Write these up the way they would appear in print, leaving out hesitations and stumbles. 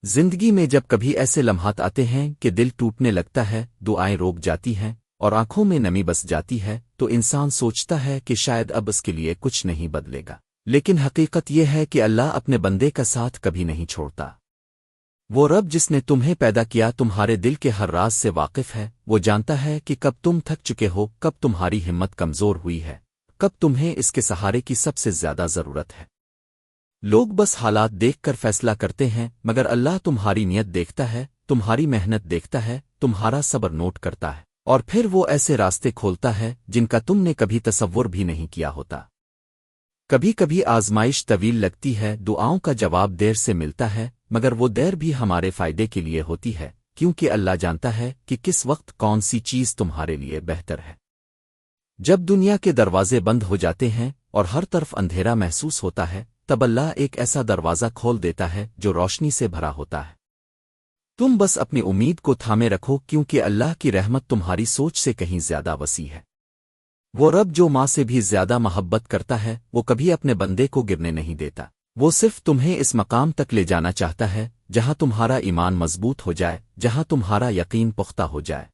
زندگی میں جب کبھی ایسے لمحات آتے ہیں کہ دل ٹوٹنے لگتا ہے، دعائیں روک جاتی ہیں اور آنکھوں میں نمی بس جاتی ہے، تو انسان سوچتا ہے کہ شاید اب اس کے لیے کچھ نہیں بدلے گا۔ لیکن حقیقت یہ ہے کہ اللہ اپنے بندے کا ساتھ کبھی نہیں چھوڑتا۔ وہ رب جس نے تمہیں پیدا کیا تمہارے دل کے ہر راز سے واقف ہے، وہ جانتا ہے کہ کب تم تھک چکے ہو، کب تمہاری ہمت کمزور ہوئی ہے، کب تمہیں اس کے سہارے کی سب سے زیادہ ضرورت ہے۔ لوگ بس حالات دیکھ کر فیصلہ کرتے ہیں، مگر اللہ تمہاری نیت دیکھتا ہے، تمہاری محنت دیکھتا ہے، تمہارا صبر نوٹ کرتا ہے، اور پھر وہ ایسے راستے کھولتا ہے جن کا تم نے کبھی تصور بھی نہیں کیا ہوتا۔ کبھی کبھی آزمائش طویل لگتی ہے، دعاؤں کا جواب دیر سے ملتا ہے، مگر وہ دیر بھی ہمارے فائدے کے لیے ہوتی ہے، کیونکہ اللہ جانتا ہے کہ کس وقت کون سی چیز تمہارے لیے بہتر ہے۔ جب دنیا کے دروازے بند ہو جاتے ہیں اور ہر طرف اندھیرا محسوس ہوتا ہے، تب اللہ ایک ایسا دروازہ کھول دیتا ہے جو روشنی سے بھرا ہوتا ہے۔ تم بس اپنی امید کو تھامے رکھو، کیونکہ اللہ کی رحمت تمہاری سوچ سے کہیں زیادہ وسیع ہے۔ وہ رب جو ماں سے بھی زیادہ محبت کرتا ہے، وہ کبھی اپنے بندے کو گرنے نہیں دیتا۔ وہ صرف تمہیں اس مقام تک لے جانا چاہتا ہے جہاں تمہارا ایمان مضبوط ہو جائے، جہاں تمہارا یقین پختہ ہو جائے۔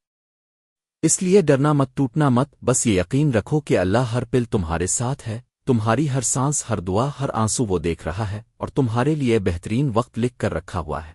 اس لیے ڈرنا مت، ٹوٹنا مت، بس یہ یقین رکھو کہ اللہ ہر پل تمہارے ساتھ ہے، تمہاری ہر سانس، ہر دعا، ہر آنسو وہ دیکھ رہا ہے، اور تمہارے لیے بہترین وقت لکھ کر رکھا ہوا ہے۔